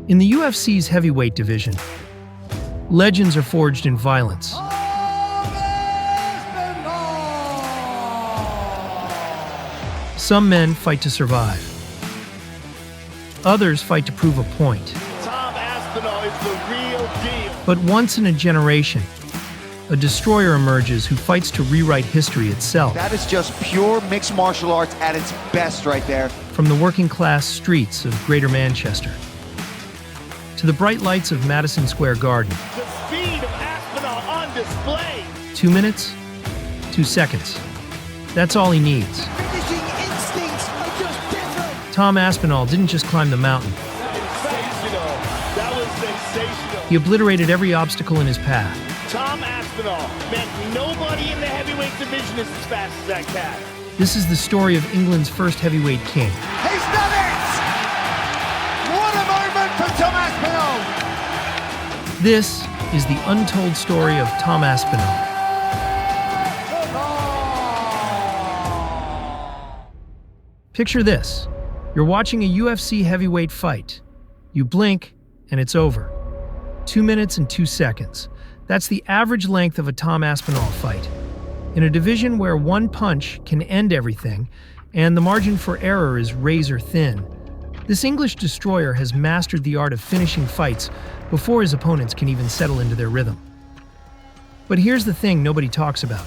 In the UFC's heavyweight division, legends are forged in violence. Some men fight to survive. Others fight to prove a point. Tom Aspinall is the real deal. But once in a generation, a destroyer emerges who fights to rewrite history itself. That is just pure mixed martial arts at its best right there. From the working-class streets of Greater Manchester to the bright lights of Madison Square Garden. The speed of Aspinall on display. 2 minutes, 2 seconds. That's all he needs. Finishing instincts are just different. Tom Aspinall didn't just climb the mountain. Sensational. That was sensational. He obliterated every obstacle in his path. Tom Aspinall meant nobody in the heavyweight division is as fast as that cat. This is the story of England's first heavyweight king. He's done it! What a moment for Tom Aspinall! This is the untold story of Tom Aspinall. Picture this. You're watching a UFC heavyweight fight. You blink, and it's over. 2 minutes and 2 seconds. That's the average length of a Tom Aspinall fight. In a division where one punch can end everything, and the margin for error is razor thin, this English destroyer has mastered the art of finishing fights before his opponents can even settle into their rhythm. But here's the thing nobody talks about.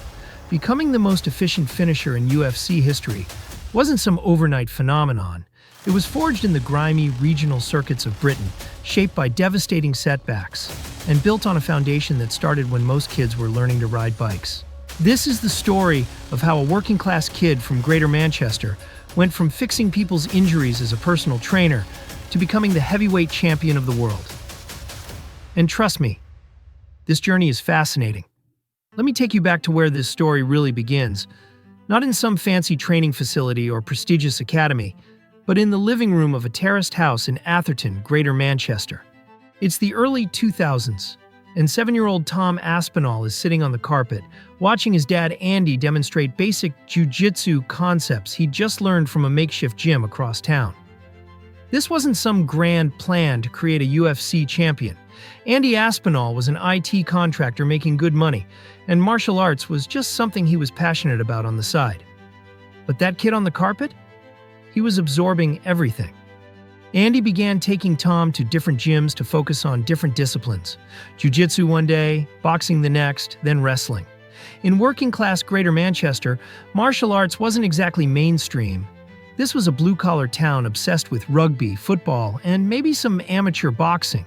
Becoming the most efficient finisher in UFC history wasn't some overnight phenomenon. It was forged in the grimy regional circuits of Britain, shaped by devastating setbacks, and built on a foundation that started when most kids were learning to ride bikes. This is the story of how a working-class kid from Greater Manchester went from fixing people's injuries as a personal trainer to becoming the heavyweight champion of the world. And trust me, this journey is fascinating. Let me take you back to where this story really begins. Not in some fancy training facility or prestigious academy, but in the living room of a terraced house in Atherton, Greater Manchester. It's the early 2000s, and 7-year-old Tom Aspinall is sitting on the carpet, watching his dad Andy demonstrate basic jiu-jitsu concepts he'd just learned from a makeshift gym across town. This wasn't some grand plan to create a UFC champion. Andy Aspinall was an IT contractor making good money, and martial arts was just something he was passionate about on the side. But that kid on the carpet? He was absorbing everything. Andy began taking Tom to different gyms to focus on different disciplines. Jiu-jitsu one day, boxing the next, then wrestling. In working-class Greater Manchester, martial arts wasn't exactly mainstream. This was a blue-collar town obsessed with rugby, football, and maybe some amateur boxing.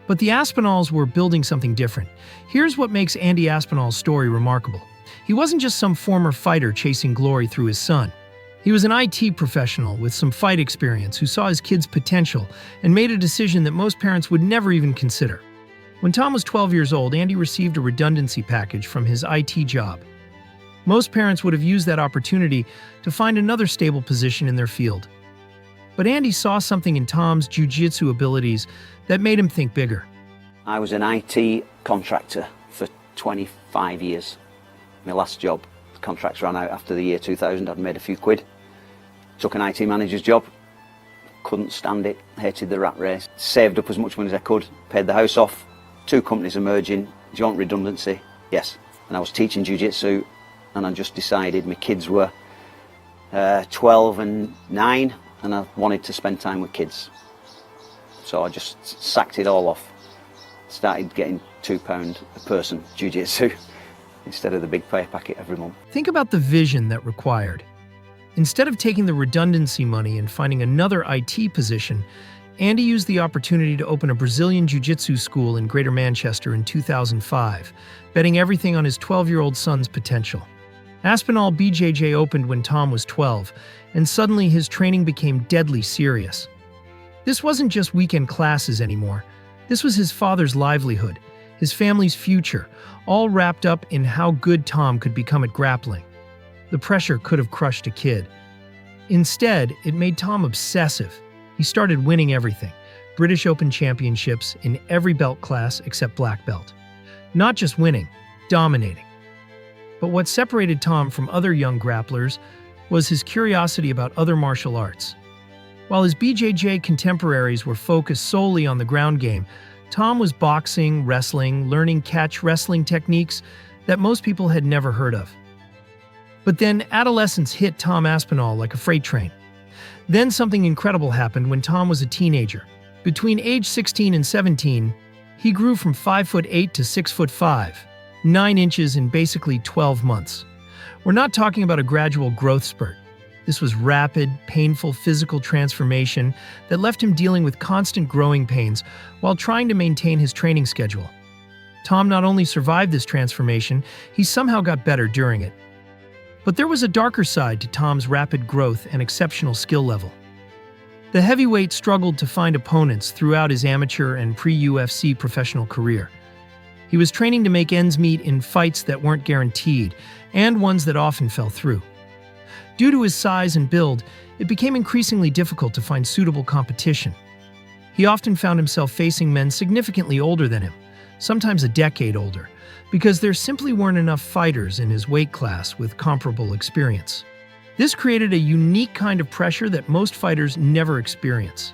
But the Aspinalls were building something different. Here's what makes Andy Aspinall's story remarkable. He wasn't just some former fighter chasing glory through his son. He was an IT professional with some fight experience who saw his kid's potential and made a decision that most parents would never even consider. When Tom was 12 years old, Andy received a redundancy package from his IT job. Most parents would have used that opportunity to find another stable position in their field. But Andy saw something in Tom's jiu-jitsu abilities that made him think bigger. I was an IT contractor for 25 years. My last job, the contracts ran out after the year 2000. I'd made a few quid. Took an IT manager's job. Couldn't stand it. Hated the rat race. Saved up as much money as I could. Paid the house off. 2 companies emerging. Do you want redundancy? Yes. And I was teaching jiu-jitsu, and I just decided my kids were 12 and 9, and I wanted to spend time with kids. So I just sacked it all off. Started getting £2 a person jiu-jitsu instead of the big pay packet every month. Think about the vision that required. Instead of taking the redundancy money and finding another IT position, Andy used the opportunity to open a Brazilian jiu-jitsu school in Greater Manchester in 2005, betting everything on his 12-year-old son's potential. Aspinall BJJ opened when Tom was 12, and suddenly his training became deadly serious. This wasn't just weekend classes anymore. This was his father's livelihood, his family's future, all wrapped up in how good Tom could become at grappling. The pressure could have crushed a kid. Instead, it made Tom obsessive. He started winning everything. British Open championships in every belt class except black belt. Not just winning, dominating. But what separated Tom from other young grapplers was his curiosity about other martial arts. While his BJJ contemporaries were focused solely on the ground game, Tom was boxing, wrestling, learning catch wrestling techniques that most people had never heard of. But then adolescence hit Tom Aspinall like a freight train. Then something incredible happened when Tom was a teenager. Between age 16 and 17, he grew from 5'8" to 6'5", 9 inches in basically 12 months. We're not talking about a gradual growth spurt. This was rapid, painful physical transformation that left him dealing with constant growing pains while trying to maintain his training schedule. Tom not only survived this transformation, he somehow got better during it. But there was a darker side to Tom's rapid growth and exceptional skill level. The heavyweight struggled to find opponents throughout his amateur and pre-UFC professional career. He was training to make ends meet in fights that weren't guaranteed, and ones that often fell through. Due to his size and build, it became increasingly difficult to find suitable competition. He often found himself facing men significantly older than him, sometimes a decade older, because there simply weren't enough fighters in his weight class with comparable experience. This created a unique kind of pressure that most fighters never experience.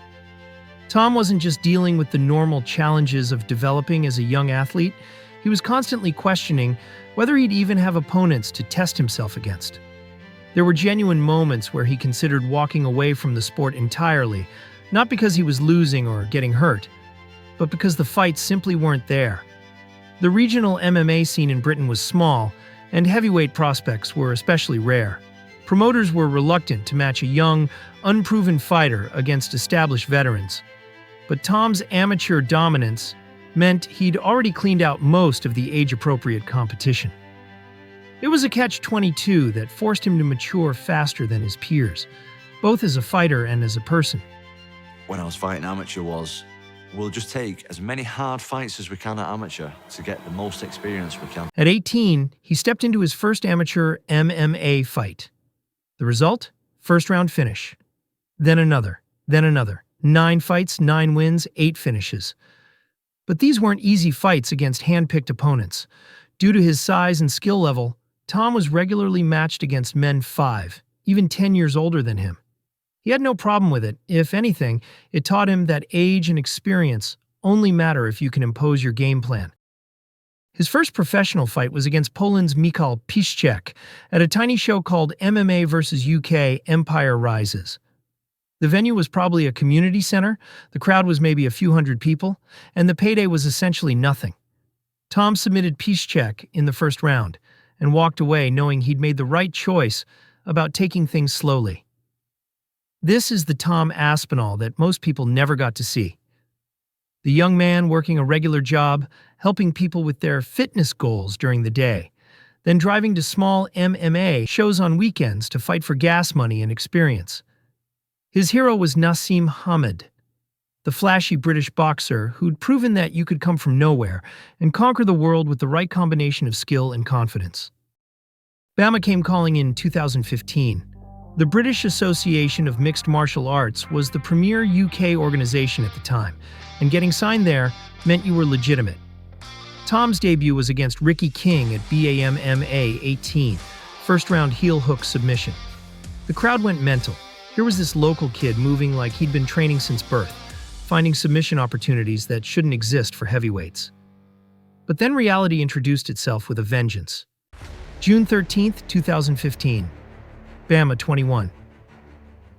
Tom wasn't just dealing with the normal challenges of developing as a young athlete, he was constantly questioning whether he'd even have opponents to test himself against. There were genuine moments where he considered walking away from the sport entirely, not because he was losing or getting hurt, but because the fights simply weren't there. The regional MMA scene in Britain was small, and heavyweight prospects were especially rare. Promoters were reluctant to match a young, unproven fighter against established veterans. But Tom's amateur dominance meant he'd already cleaned out most of the age-appropriate competition. It was a catch-22 that forced him to mature faster than his peers, both as a fighter and as a person. When I was fighting amateur we'll just take as many hard fights as we can at amateur to get the most experience we can. At 18, he stepped into his first amateur MMA fight. The result? First-round finish. Then another. 9 fights, 9 wins, 8 finishes. But these weren't easy fights against hand-picked opponents. Due to his size and skill level, Tom was regularly matched against men 5, even 10 years older than him. He had no problem with it. If anything, it taught him that age and experience only matter if you can impose your game plan. His first professional fight was against Poland's Michał Piszczek at a tiny show called MMA vs. UK Empire Rises. The venue was probably a community center, the crowd was maybe a few hundred people, and the payday was essentially nothing. Tom submitted Piszczek in the first round and walked away knowing he'd made the right choice about taking things slowly. This is the Tom Aspinall that most people never got to see. The young man working a regular job, helping people with their fitness goals during the day, then driving to small MMA shows on weekends to fight for gas money and experience. His hero was Nassim Hamed, the flashy British boxer who'd proven that you could come from nowhere and conquer the world with the right combination of skill and confidence. BAMMA came calling in 2015. The British Association of Mixed Martial Arts was the premier UK organization at the time, and getting signed there meant you were legitimate. Tom's debut was against Ricky King at BAMMA 18, first-round heel hook submission. The crowd went mental. Here was this local kid moving like he'd been training since birth, finding submission opportunities that shouldn't exist for heavyweights. But then reality introduced itself with a vengeance. June 13, 2015. BAMMA 21.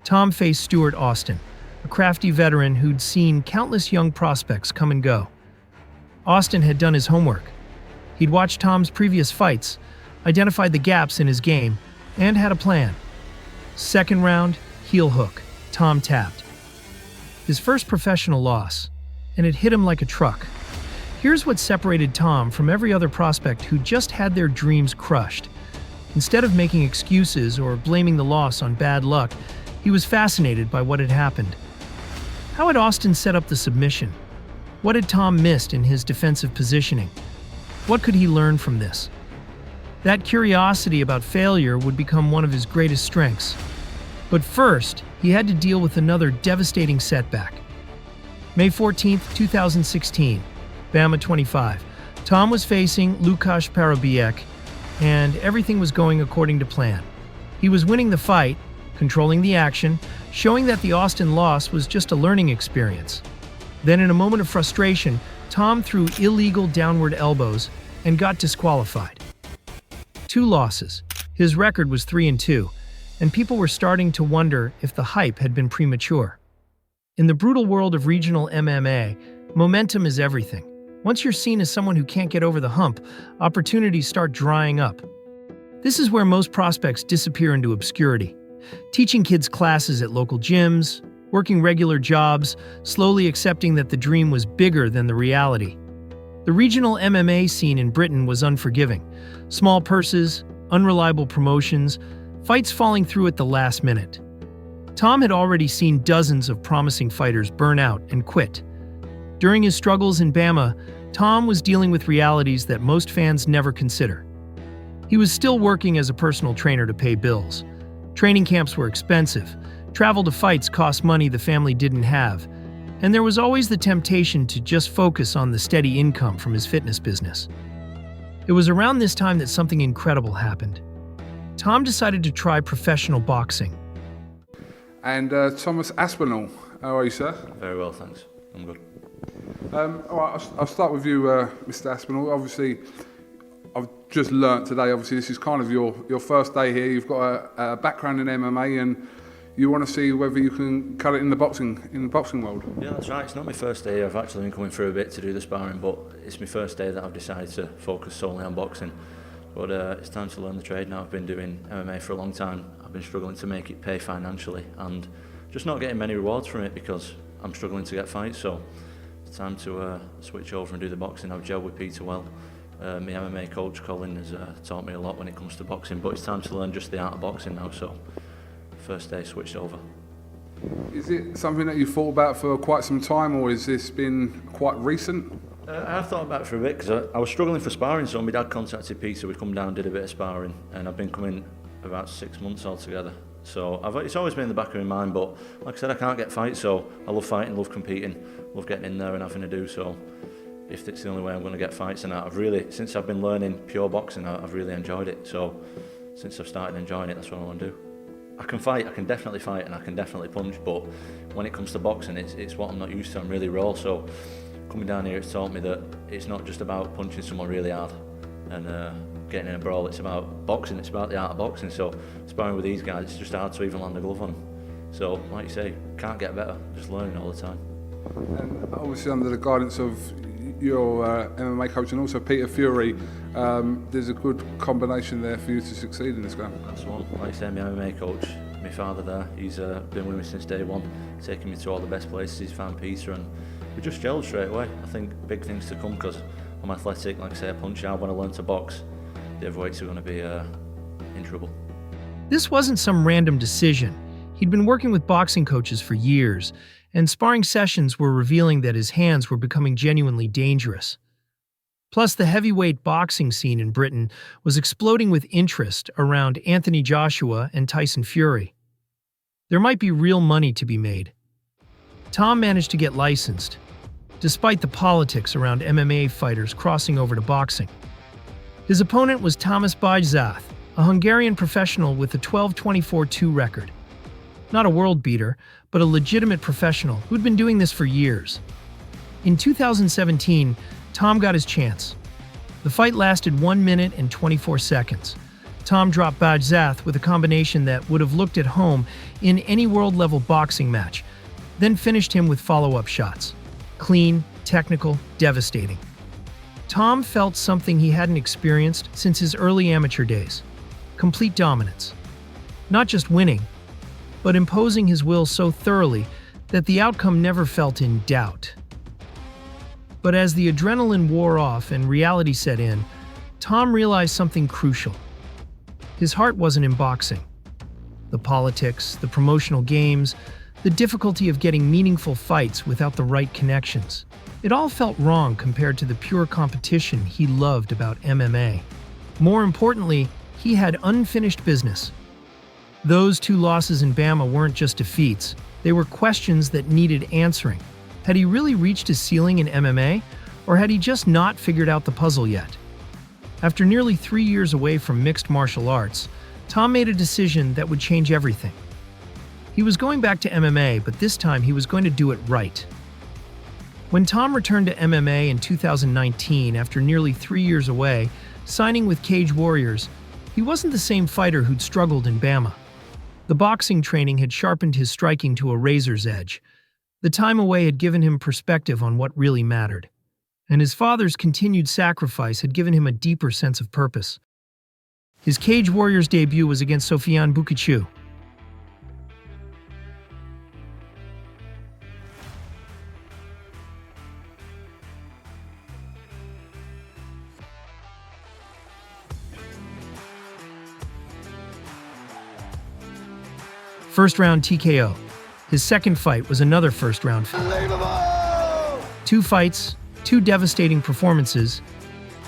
Tom faced Stuart Austin, a crafty veteran who'd seen countless young prospects come and go. Austin had done his homework. He'd watched Tom's previous fights, identified the gaps in his game, and had a plan. Second round, heel hook. Tom tapped. His first professional loss, and it hit him like a truck. Here's what separated Tom from every other prospect who just had their dreams crushed. Instead of making excuses or blaming the loss on bad luck, he was fascinated by what had happened. How had Austin set up the submission? What had Tom missed in his defensive positioning? What could he learn from this? That curiosity about failure would become one of his greatest strengths. But first, he had to deal with another devastating setback. May 14, 2016, BAMMA 25. Tom was facing Łukasz Parobijek, and everything was going according to plan. He was winning the fight, controlling the action, showing that the Austin loss was just a learning experience. Then, in a moment of frustration, Tom threw illegal downward elbows and got disqualified. 2 losses. His record was 3-2, and people were starting to wonder if the hype had been premature. In the brutal world of regional MMA, momentum is everything. Once you're seen as someone who can't get over the hump, opportunities start drying up. This is where most prospects disappear into obscurity. Teaching kids classes at local gyms, working regular jobs, slowly accepting that the dream was bigger than the reality. The regional MMA scene in Britain was unforgiving. Small purses, unreliable promotions, fights falling through at the last minute. Tom had already seen dozens of promising fighters burn out and quit. During his struggles in Bama, Tom was dealing with realities that most fans never consider. He was still working as a personal trainer to pay bills. Training camps were expensive. Travel to fights cost money the family didn't have. And there was always the temptation to just focus on the steady income from his fitness business. It was around this time that something incredible happened. Tom decided to try professional boxing. And Thomas Aspinall, how are you, sir? Very well, thanks. I'm good. All right, I'll start with you, Mr. Aspinall. Obviously, I've just learnt today, obviously this is kind of your first day here. You've got a background in MMA and you want to see whether you can cut it in the boxing world. Yeah, that's right. It's not my first day. I've actually been coming through a bit to do the sparring, but it's my first day that I've decided to focus solely on boxing. But it's time to learn the trade now. I've been doing MMA for a long time. I've been struggling to make it pay financially and just not getting many rewards from it because I'm struggling to get fights. So it's time to switch over and do the boxing. I've gelled with Peter well. My MMA coach Colin has taught me a lot when it comes to boxing, but it's time to learn just the art of boxing now. So first day switched over. Is it something that you thought about for quite some time, or has this been quite recent? I've thought about it for a bit because I was struggling for sparring, so my dad contacted Peter. We come down, did a bit of sparring, and I've been coming about 6 months altogether. So it's always been in the back of my mind, but like I said, I can't get fights, so I love fighting, love competing, love getting in there and having to do so. If it's the only way I'm going to get fights, and since I've been learning pure boxing, I've really enjoyed it. So since I've started enjoying it, that's what I want to do. I can fight, I can definitely fight, and I can definitely punch, but when it comes to boxing, it's what I'm not used to. I'm really raw, so coming down here, it's taught me that it's not just about punching someone really hard and getting in a brawl. It's about boxing, it's about the art of boxing. So sparring with these guys, it's just hard to even land a glove on them. So like you say, can't get better, just learning all the time. And obviously under the guidance of your MMA coach and also Peter Fury, there's a good combination there for you to succeed in this game. That's one. Like I say, my MMA coach, my father there, he's been with me since day one, taking me to all the best places. He's found Peter and we just gelled straight away. I think big things to come because I'm athletic, like I say, I punch out. When I learn to box, the heavyweights are going to be in trouble. This wasn't some random decision. He'd been working with boxing coaches for years, and sparring sessions were revealing that his hands were becoming genuinely dangerous. Plus, the heavyweight boxing scene in Britain was exploding with interest around Anthony Joshua and Tyson Fury. There might be real money to be made. Tom managed to get licensed, despite the politics around MMA fighters crossing over to boxing. His opponent was Blaydes, a Hungarian professional with a 12-24-2 record. Not a world beater, but a legitimate professional who'd been doing this for years. In 2017, Tom got his chance. The fight lasted 1 minute and 24 seconds. Tom dropped Blaydes with a combination that would have looked at home in any world-level boxing match, then finished him with follow-up shots. Clean, technical, devastating. Tom felt something he hadn't experienced since his early amateur days. Complete dominance. Not just winning, but imposing his will so thoroughly that the outcome never felt in doubt. But as the adrenaline wore off and reality set in, Tom realized something crucial. His heart wasn't in boxing. The politics, the promotional games, the difficulty of getting meaningful fights without the right connections. It all felt wrong compared to the pure competition he loved about MMA. More importantly, he had unfinished business. Those 2 losses in Bama weren't just defeats, they were questions that needed answering. Had he really reached his ceiling in MMA, or had he just not figured out the puzzle yet? After nearly 3 years away from mixed martial arts, Tom made a decision that would change everything. He was going back to MMA, but this time he was going to do it right. When Tom returned to MMA in 2019 after nearly 3 years away, signing with Cage Warriors, he wasn't the same fighter who'd struggled in Bama. The boxing training had sharpened his striking to a razor's edge. The time away had given him perspective on what really mattered. And his father's continued sacrifice had given him a deeper sense of purpose. His Cage Warriors debut was against Sofiane Boukachou. First round TKO. His second fight was another first round fight. 2 fights, 2 devastating performances,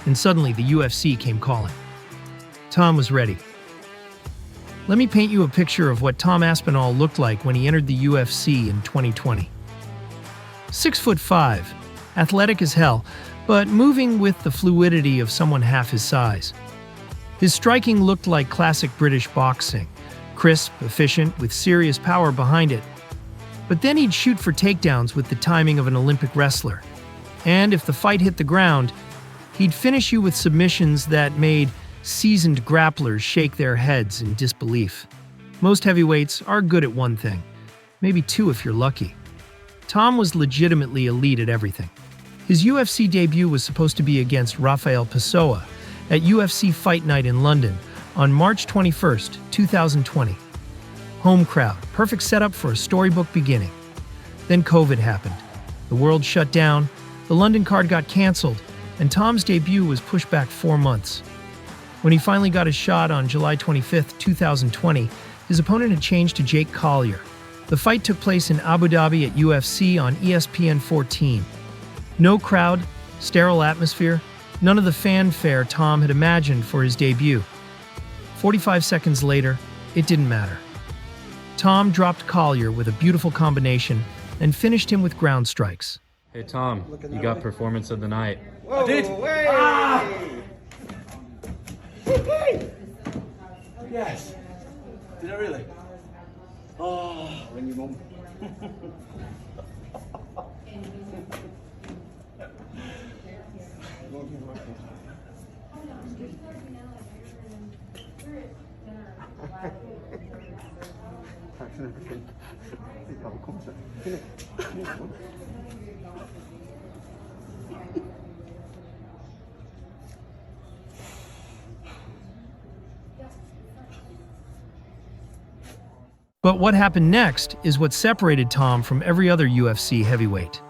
and suddenly the UFC came calling. Tom was ready. Let me paint you a picture of what Tom Aspinall looked like when he entered the UFC in 2020. 6'5", athletic as hell, but moving with the fluidity of someone half his size. His striking looked like classic British boxing. Crisp, efficient, with serious power behind it. But then he'd shoot for takedowns with the timing of an Olympic wrestler. And if the fight hit the ground, he'd finish you with submissions that made seasoned grapplers shake their heads in disbelief. Most heavyweights are good at one thing, maybe 2 if you're lucky. Tom was legitimately elite at everything. His UFC debut was supposed to be against Rafael Pessoa at UFC Fight Night in London, on March 21st, 2020. Home crowd, perfect setup for a storybook beginning. Then COVID happened. The world shut down, the London card got cancelled, and Tom's debut was pushed back 4 months. When he finally got his shot on July 25th, 2020, his opponent had changed to Jake Collier. The fight took place in Abu Dhabi at UFC on ESPN 14. No crowd, sterile atmosphere, none of the fanfare Tom had imagined for his debut. 45 seconds later, it didn't matter. Tom dropped Collier with a beautiful combination and finished him with ground strikes. Hey Tom, you got performance of the night. Whoa, I did. Yes. Did I really? Oh, ring your mum. But what happened next is what separated Tom from every other UFC heavyweight.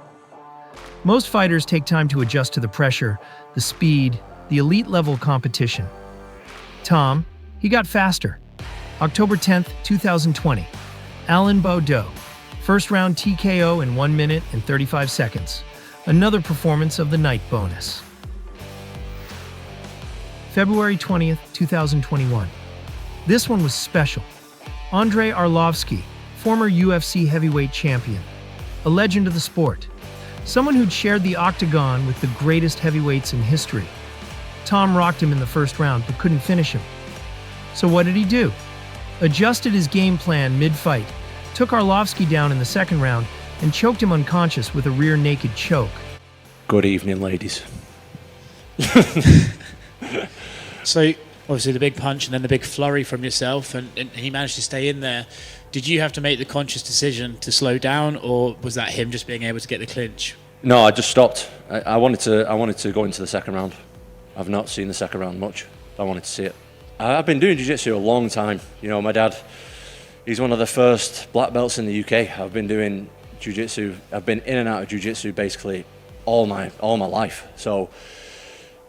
Most fighters take time to adjust to the pressure, the speed, the elite-level competition. Tom, he got faster. October 10th, 2020. Alan Baudot. First round TKO in 1 minute and 35 seconds. Another performance of the night bonus. February 20th, 2021. This one was special. Andrei Arlovsky, former UFC heavyweight champion. A legend of the sport. Someone who'd shared the octagon with the greatest heavyweights in history. Tom rocked him in the first round but couldn't finish him. So what did he do? Adjusted his game plan mid-fight, took Arlovsky down in the second round, and choked him unconscious with a rear naked choke. Good evening, ladies. So, obviously the big punch and then the big flurry from yourself, and he managed to stay in there. Did you have to make the conscious decision to slow down, or was that him just being able to get the clinch? No, I just stopped. I wanted to go into the second round. I've not seen the second round much. I wanted to see it. I've been doing jiu-jitsu a long time. You know, my dad, he's one of the first black belts in the UK. I've been doing jiu-jitsu. I've been in and out of jiu-jitsu basically all my life. So,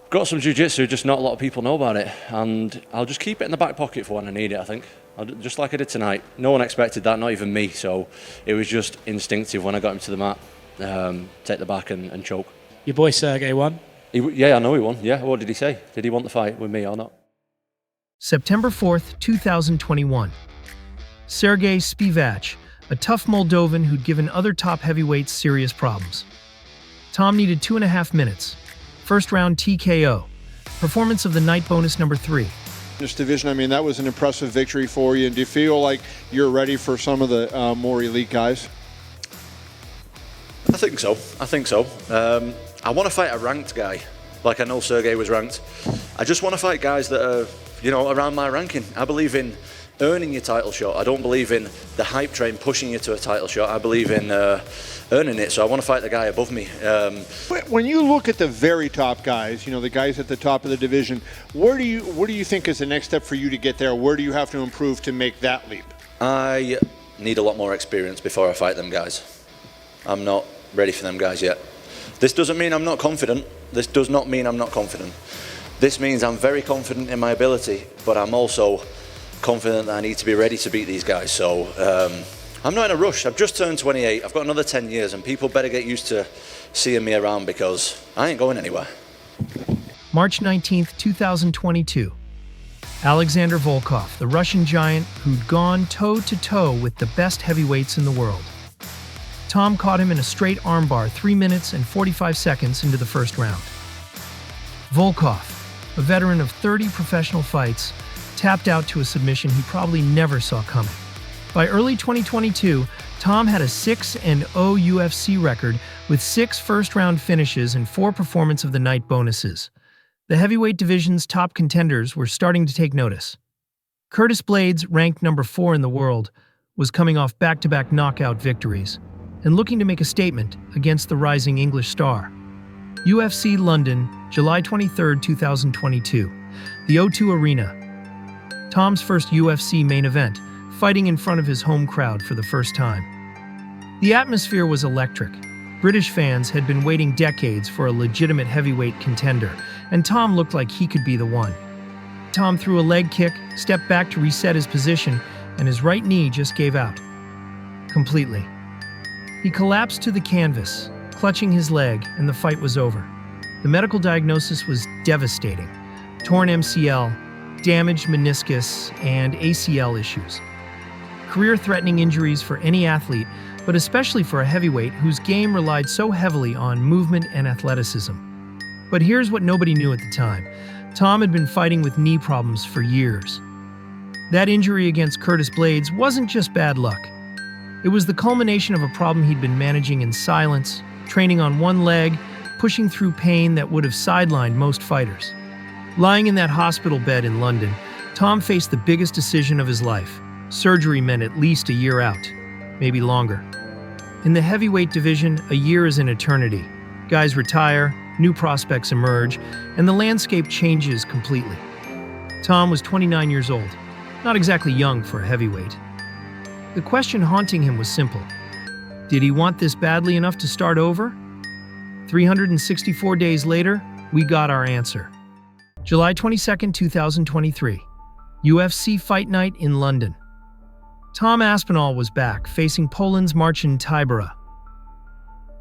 got some jiu-jitsu, just not a lot of people know about it. And I'll just keep it in the back pocket for when I need it, I think. Just like I did tonight. No one expected that, not even me. So, it was just instinctive when I got him to the mat. Take the back and choke. Your boy Sergey won? Yeah, I know he won. Yeah, what did he say? Did he want the fight with me or not? September 4th, 2021. Sergey Spivak, a tough Moldovan who'd given other top heavyweights serious problems. Tom needed 2.5 minutes. First round TKO. Performance of the night bonus number 3. This division, I mean, that was an impressive victory for you. And do you feel like you're ready for some of the more elite guys? I think so. I want to fight a ranked guy, like I know Sergey was ranked. I just want to fight guys that are, you know, around my ranking. I believe in earning your title shot. I don't believe in the hype train pushing you to a title shot. I believe in earning it. So I want to fight the guy above me. When you look at the very top guys, you know, the guys at the top of the division, what do you think is the next step for you to get there? Where do you have to improve to make that leap? I need a lot more experience before I fight them guys. I'm not ready for them guys yet. This doesn't mean I'm not confident. This does not mean I'm not confident. This means I'm very confident in my ability, but I'm also confident that I need to be ready to beat these guys. So I'm not in a rush. I've just turned 28. I've got another 10 years, and people better get used to seeing me around because I ain't going anywhere. March 19th, 2022. Alexander Volkov, the Russian giant who'd gone toe-to-toe with the best heavyweights in the world. Tom caught him in a straight armbar 3 minutes and 45 seconds into the first round. Volkov, a veteran of 30 professional fights, tapped out to a submission he probably never saw coming. By early 2022, Tom had a 6-0 UFC record with 6 first-round finishes and 4 Performance of the Night bonuses. The heavyweight division's top contenders were starting to take notice. Curtis Blaydes, ranked number 4 in the world, was coming off back-to-back knockout victories and looking to make a statement against the rising English star. UFC London, July 23, 2022. The O2 Arena. Tom's first UFC main event, fighting in front of his home crowd for the first time. The atmosphere was electric. British fans had been waiting decades for a legitimate heavyweight contender, and Tom looked like he could be the one. Tom threw a leg kick, stepped back to reset his position, and his right knee just gave out. Completely. He collapsed to the canvas, clutching his leg, and the fight was over. The medical diagnosis was devastating. Torn MCL, damaged meniscus, and ACL issues. Career-threatening injuries for any athlete, but especially for a heavyweight whose game relied so heavily on movement and athleticism. But here's what nobody knew at the time. Tom had been fighting with knee problems for years. That injury against Curtis Blaydes wasn't just bad luck. It was the culmination of a problem he'd been managing in silence, training on one leg, pushing through pain that would have sidelined most fighters. Lying in that hospital bed in London, Tom faced the biggest decision of his life. Surgery meant at least a year out, maybe longer. In the heavyweight division, a year is an eternity. Guys retire, new prospects emerge, and the landscape changes completely. Tom was 29 years old, not exactly young for a heavyweight. The question haunting him was simple. Did he want this badly enough to start over? 364 days later, we got our answer. July 22, 2023. UFC Fight Night in London. Tom Aspinall was back, facing Poland's Marcin Tybura.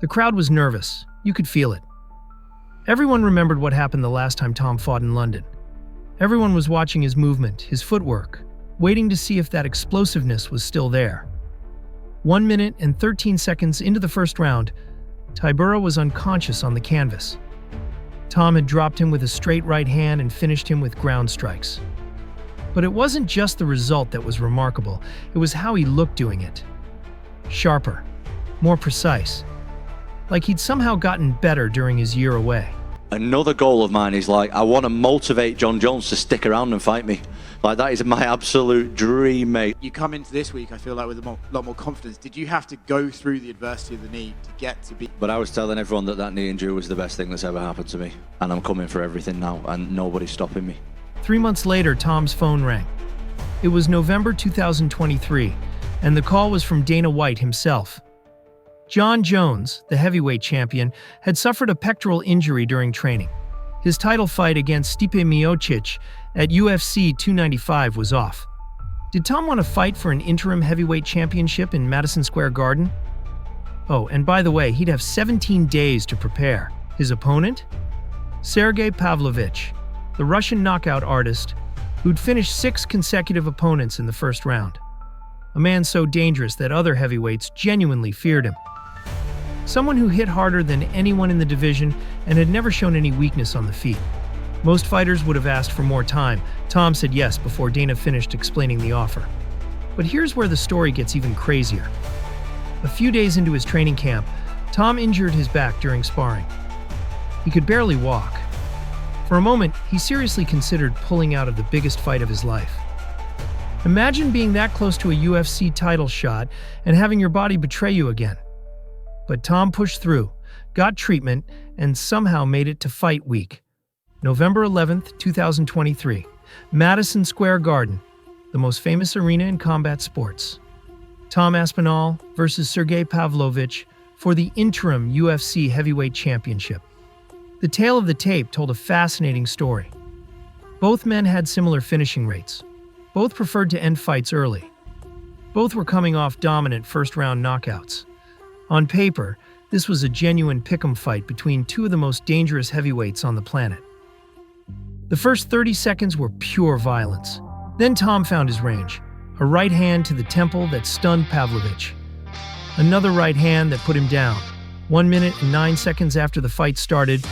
The crowd was nervous. You could feel it. Everyone remembered what happened the last time Tom fought in London. Everyone was watching his movement, his footwork, waiting to see if that explosiveness was still there. 1 minute and 13 seconds into the first round, Tybura was unconscious on the canvas. Tom had dropped him with a straight right hand and finished him with ground strikes. But it wasn't just the result that was remarkable, it was how he looked doing it. Sharper, more precise, like he'd somehow gotten better during his year away. Another goal of mine is I want to motivate John Jones to stick around and fight me. That is my absolute dream, mate. You come into this week, I feel like, with a lot more confidence. Did you have to go through the adversity of the knee to get to be... But I was telling everyone that knee injury was the best thing that's ever happened to me. And I'm coming for everything now, and nobody's stopping me. 3 months later, Tom's phone rang. It was November 2023, and the call was from Dana White himself. John Jones, the heavyweight champion, had suffered a pectoral injury during training. His title fight against Stipe Miocic at UFC 295 was off. Did Tom want to fight for an interim heavyweight championship in Madison Square Garden? Oh, and by the way, he'd have 17 days to prepare. His opponent? Sergey Pavlovich, the Russian knockout artist, who'd finished 6 consecutive opponents in the first round. A man so dangerous that other heavyweights genuinely feared him. Someone who hit harder than anyone in the division and had never shown any weakness on the feet. Most fighters would have asked for more time. Tom said yes before Dana finished explaining the offer. But here's where the story gets even crazier. A few days into his training camp, Tom injured his back during sparring. He could barely walk. For a moment, he seriously considered pulling out of the biggest fight of his life. Imagine being that close to a UFC title shot and having your body betray you again. But Tom pushed through, got treatment, and somehow made it to fight week. November 11th, 2023, Madison Square Garden, the most famous arena in combat sports. Tom Aspinall versus Sergey Pavlovich for the interim UFC heavyweight championship. The tale of the tape told a fascinating story. Both men had similar finishing rates. Both preferred to end fights early. Both were coming off dominant first-round knockouts. On paper, this was a genuine pick'em fight between two of the most dangerous heavyweights on the planet. The first 30 seconds were pure violence. Then Tom found his range. A right hand to the temple that stunned Pavlovich. Another right hand that put him down. 1 minute and 9 seconds after the fight started,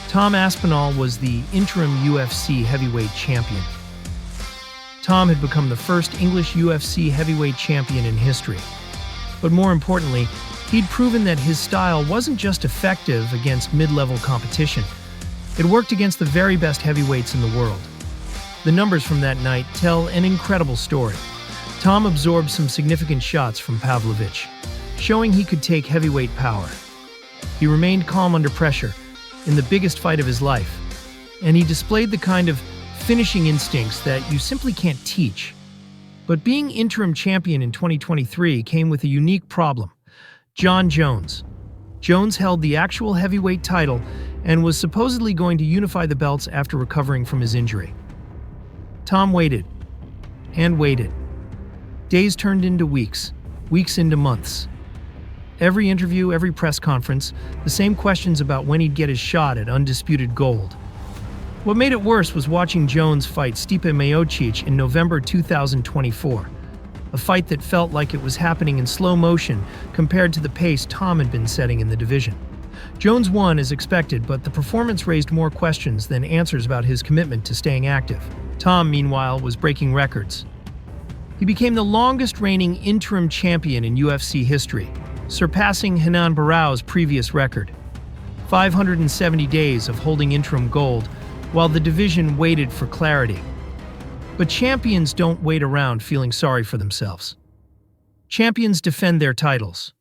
Tom Aspinall was the interim UFC heavyweight champion. Tom had become the first English UFC heavyweight champion in history. But more importantly, he'd proven that his style wasn't just effective against mid-level competition. It worked against the very best heavyweights in the world. The numbers from that night tell an incredible story. Tom absorbed some significant shots from Pavlovich, showing he could take heavyweight power. He remained calm under pressure in the biggest fight of his life, and he displayed the kind of finishing instincts that you simply can't teach. But being interim champion in 2023 came with a unique problem. Jon Jones. Jones held the actual heavyweight title and was supposedly going to unify the belts after recovering from his injury. Tom waited and waited. Days turned into weeks, weeks into months. Every interview, every press conference, the same questions about when he'd get his shot at undisputed gold. What made it worse was watching Jones fight Stipe Miocic in November 2024, a fight that felt like it was happening in slow motion compared to the pace Tom had been setting in the division. Jones won as expected, but the performance raised more questions than answers about his commitment to staying active. Tom, meanwhile, was breaking records. He became the longest reigning interim champion in UFC history, surpassing Renan Barão's previous record. 570 days of holding interim gold, while the division waited for clarity. But champions don't wait around feeling sorry for themselves. Champions defend their titles.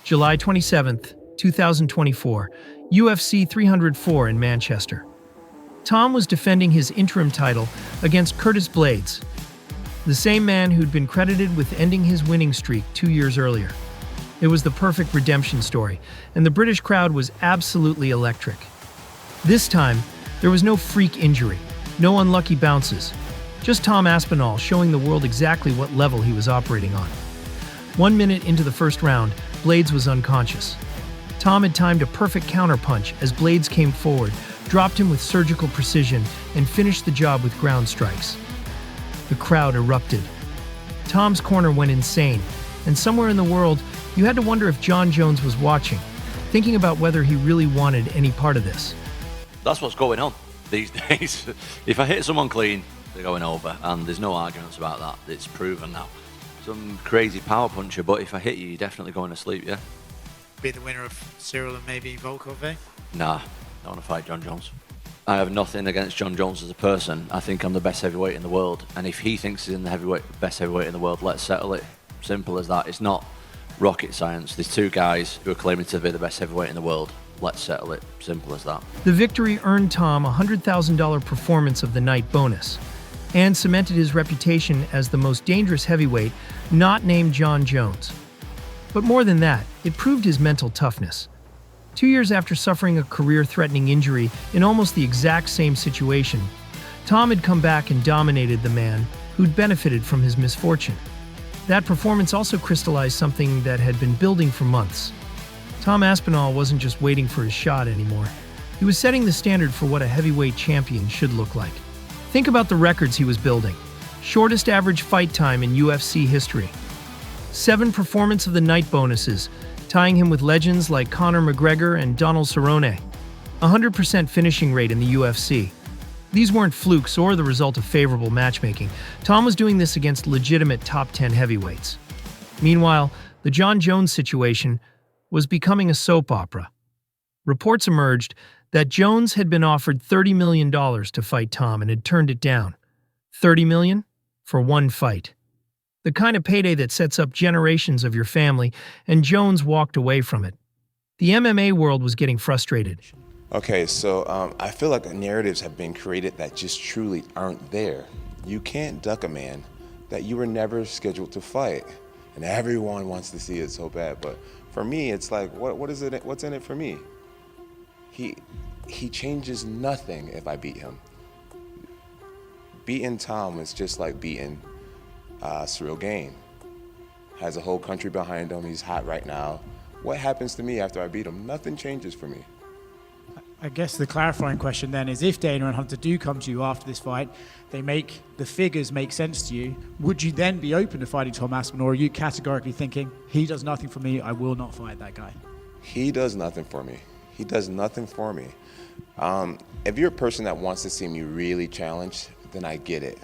July 27th, 2024, UFC 304 in Manchester. Tom was defending his interim title against Curtis Blaydes, the same man who'd been credited with ending his winning streak 2 years earlier. It was the perfect redemption story, and the British crowd was absolutely electric. This time, there was no freak injury, no unlucky bounces, just Tom Aspinall showing the world exactly what level he was operating on. 1 minute into the first round, Blaydes was unconscious. Tom had timed a perfect counterpunch as Blaydes came forward, dropped him with surgical precision, and finished the job with ground strikes. The crowd erupted. Tom's corner went insane, and somewhere in the world, you had to wonder if Jon Jones was watching, thinking about whether he really wanted any part of this. That's what's going on these days. If I hit someone clean, they're going over, and there's no arguments about that. It's proven now. Some crazy power puncher, but if I hit you, you're definitely going to sleep, yeah? Be the winner of Cyril and maybe Volkov, eh? Nah, I want to fight Jon Jones. I have nothing against Jon Jones as a person. I think I'm the best heavyweight in the world, and if he thinks he's in the best heavyweight in the world, let's settle it. Simple as that. It's not rocket science. There's two guys who are claiming to be the best heavyweight in the world. Let's settle it. Simple as that. The victory earned Tom a $100,000 performance of the night bonus and cemented his reputation as the most dangerous heavyweight not named Jon Jones. But more than that, it proved his mental toughness. 2 years after suffering a career-threatening injury in almost the exact same situation, Tom had come back and dominated the man who'd benefited from his misfortune. That performance also crystallized something that had been building for months. Tom Aspinall wasn't just waiting for his shot anymore. He was setting the standard for what a heavyweight champion should look like. Think about the records he was building. Shortest average fight time in UFC history. 7 performance of the night bonuses, tying him with legends like Conor McGregor and Donald Cerrone. 100% finishing rate in the UFC. These weren't flukes or the result of favorable matchmaking. Tom was doing this against legitimate top 10 heavyweights. Meanwhile, the Jon Jones situation was becoming a soap opera. Reports emerged that Jones had been offered $30 million to fight Tom and had turned it down. $30 million for one fight. The kind of payday that sets up generations of your family, and Jones walked away from it. The MMA world was getting frustrated. Okay, so I feel like narratives have been created that just truly aren't there. You can't duck a man that you were never scheduled to fight, and everyone wants to see it so bad. But for me, it's like, what is it? What's in it for me? He changes nothing if I beat him. Beating Tom is just like beating Cyril Gain. Has a whole country behind him. He's hot right now. What happens to me after I beat him? Nothing changes for me. I guess the clarifying question then is, if Dana and Hunter do come to you after this fight, the figures make sense to you, would you then be open to fighting Tom Aspinall, or are you categorically thinking, he does nothing for me, I will not fight that guy? He does nothing for me. He does nothing for me. If you're a person that wants to see me really challenged, then I get it,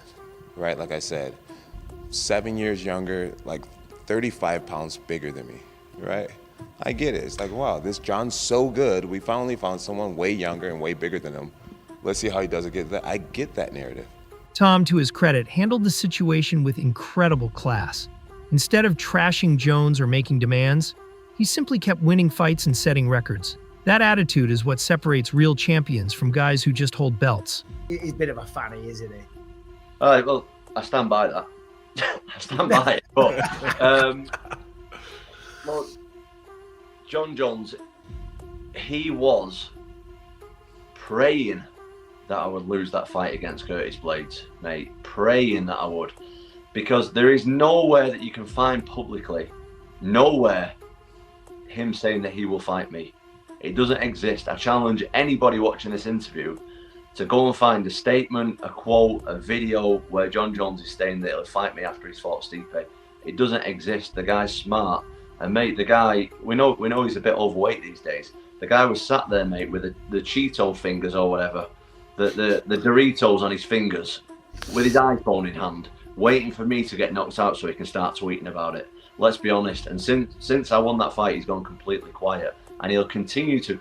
right? Like I said, 7 years younger, like 35 pounds bigger than me, right? I get it. It's like, wow, this John's so good. We finally found someone way younger and way bigger than him. Let's see how he does against that. I get that narrative. Tom, to his credit, handled the situation with incredible class. Instead of trashing Jones or making demands, he simply kept winning fights and setting records. That attitude is what separates real champions from guys who just hold belts. He's a bit of a fanny, isn't he? All right, well, I stand by that. I stand by it. But, well, Jon Jones, he was praying that I would lose that fight against Curtis Blaydes, mate. Praying that I would. Because there is nowhere that you can find publicly, nowhere, him saying that he will fight me. It doesn't exist. I challenge anybody watching this interview to go and find a statement, a quote, a video where Jon Jones is saying that he'll fight me after he's fought Stipe. It doesn't exist. The guy's smart. And mate, the guy, we know he's a bit overweight these days. The guy was sat there, mate, with the Cheeto fingers or whatever, the Doritos on his fingers, with his iPhone in hand, waiting for me to get knocked out so he can start tweeting about it. Let's be honest. And since I won that fight, he's gone completely quiet, and he'll continue to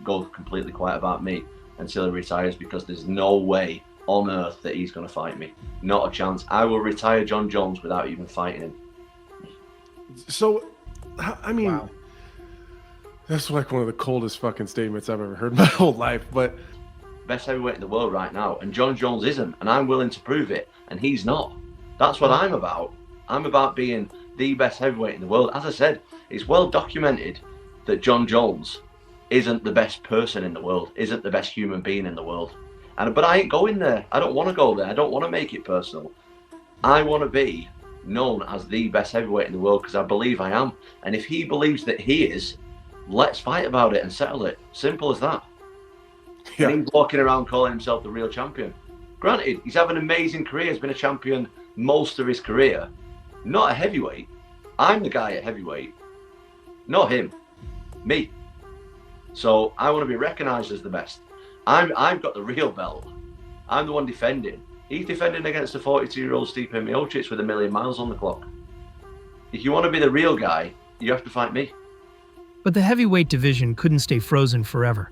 go completely quiet about me until he retires, because there's no way on earth that he's going to fight me. Not a chance. I will retire Jon Jones without even fighting him. So, I mean, wow. That's like one of the coldest fucking statements I've ever heard in my whole life. But best heavyweight in the world right now, and Jon Jones isn't, and I'm willing to prove it, and he's not. That's what I'm about. I'm about being the best heavyweight in the world. As I said, it's well documented that Jon Jones isn't the best person in the world, isn't the best human being in the world. But I ain't going there. I don't want to go there. I don't want to make it personal. I want to be known as the best heavyweight in the world, because I believe I am. And if he believes that he is, let's fight about it and settle it. Simple as that. Yeah. And he's walking around calling himself the real champion. Granted, he's having an amazing career. He's been a champion most of his career. Not a heavyweight. I'm the guy at heavyweight. Not him. Me. So I want to be recognised as the best. I've got the real belt. I'm the one defending. He's defending against a 42-year-old Stipe Miocic with 1,000,000 miles on the clock. If you want to be the real guy, you have to fight me. But the heavyweight division couldn't stay frozen forever.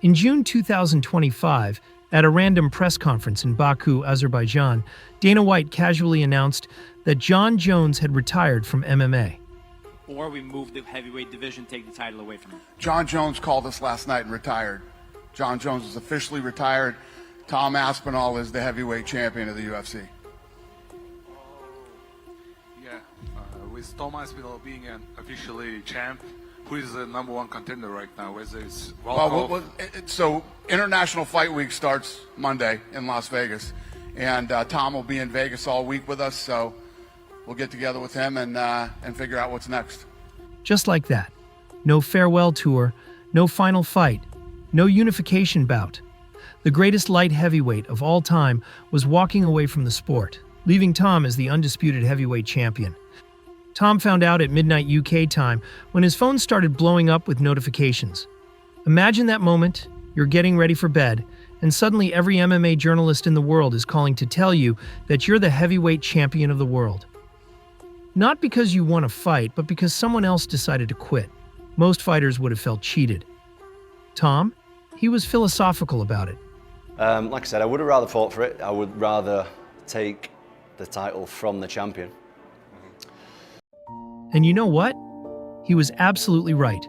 In June 2025, at a random press conference in Baku, Azerbaijan, Dana White casually announced that Jon Jones had retired from MMA. Or we move the heavyweight division, take the title away from him. Jon Jones called us last night and retired. Jon Jones is officially retired. Tom Aspinall is the heavyweight champion of the UFC. Yeah, with Tom Aspinall being an officially champ, who is the #1 contender right now? Whether it's so International Fight Week starts Monday in Las Vegas, and Tom will be in Vegas all week with us. So we'll get together with him and figure out what's next. Just like that. No farewell tour, no final fight, no unification bout. The greatest light heavyweight of all time was walking away from the sport, leaving Tom as the undisputed heavyweight champion. Tom found out at midnight UK time when his phone started blowing up with notifications. Imagine that moment, you're getting ready for bed, and suddenly every MMA journalist in the world is calling to tell you that you're the heavyweight champion of the world. Not because you won a fight, but because someone else decided to quit. Most fighters would have felt cheated. Tom? He was philosophical about it. Like I said, I would have rather fought for it. I would rather take the title from the champion. And you know what? He was absolutely right.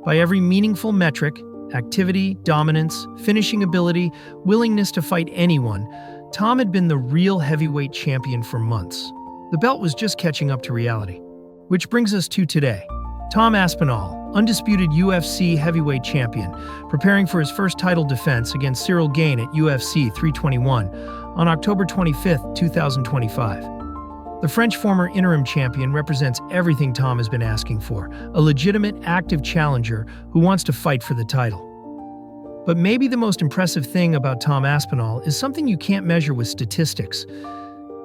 By every meaningful metric, activity, dominance, finishing ability, willingness to fight anyone, Tom had been the real heavyweight champion for months. The belt was just catching up to reality. Which brings us to today. Tom Aspinall, undisputed UFC heavyweight champion, preparing for his first title defense against Cyril Gane at UFC 321 on October 25, 2025. The French former interim champion represents everything Tom has been asking for, a legitimate, active challenger who wants to fight for the title. But maybe the most impressive thing about Tom Aspinall is something you can't measure with statistics.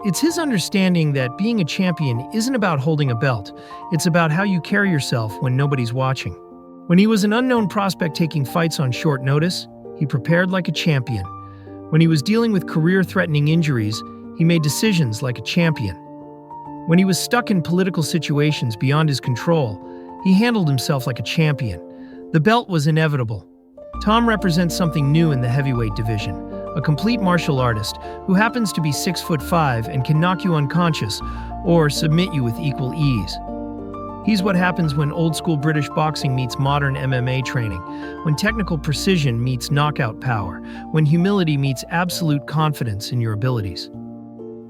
It's his understanding that being a champion isn't about holding a belt, it's about how you carry yourself when nobody's watching. When he was an unknown prospect taking fights on short notice, he prepared like a champion. When he was dealing with career-threatening injuries, he made decisions like a champion. When he was stuck in political situations beyond his control, he handled himself like a champion. The belt was inevitable. Tom represents something new in the heavyweight division, a complete martial artist who happens to be 6'5" and can knock you unconscious or submit you with equal ease. He's what happens when old-school British boxing meets modern MMA training, when technical precision meets knockout power, when humility meets absolute confidence in your abilities.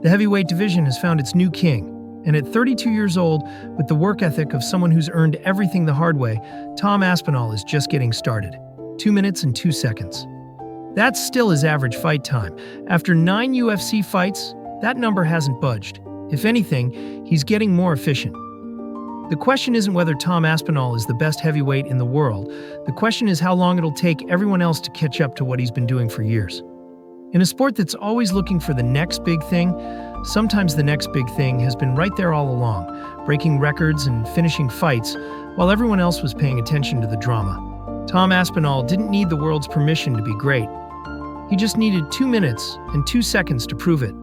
The heavyweight division has found its new king, and at 32 years old, with the work ethic of someone who's earned everything the hard way, Tom Aspinall is just getting started. 2 minutes and 2 seconds. That's still his average fight time. After 9 UFC fights, that number hasn't budged. If anything, he's getting more efficient. The question isn't whether Tom Aspinall is the best heavyweight in the world. The question is how long it'll take everyone else to catch up to what he's been doing for years. In a sport that's always looking for the next big thing, sometimes the next big thing has been right there all along, breaking records and finishing fights while everyone else was paying attention to the drama. Tom Aspinall didn't need the world's permission to be great. He just needed 2 minutes and 2 seconds to prove it,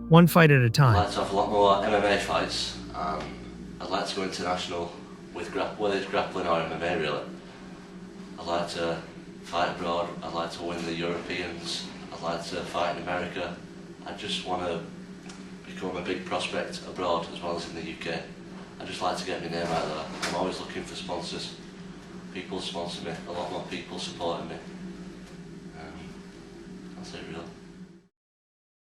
one fight at a time. I'd like to have a lot more MMA fights. I'd like to go international with whether it's grappling or MMA really. I'd like to fight abroad. I'd like to win the Europeans. I'd like to fight in America. I just want to become a big prospect abroad as well as in the UK. I'd just like to get my name out there. I'm always looking for sponsors. People sponsor me, a lot more people supporting me.